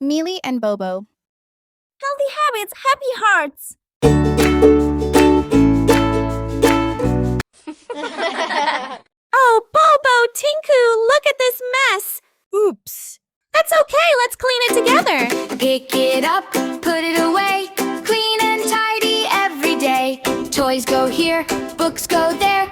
Mili and Bobo. Healthy habits, happy hearts. Oh, Bobo, Tinku, look at this mess. Oops. That's okay, let's clean it together. Pick it up, put it away, clean and tidy every day. Toys go here, books go there,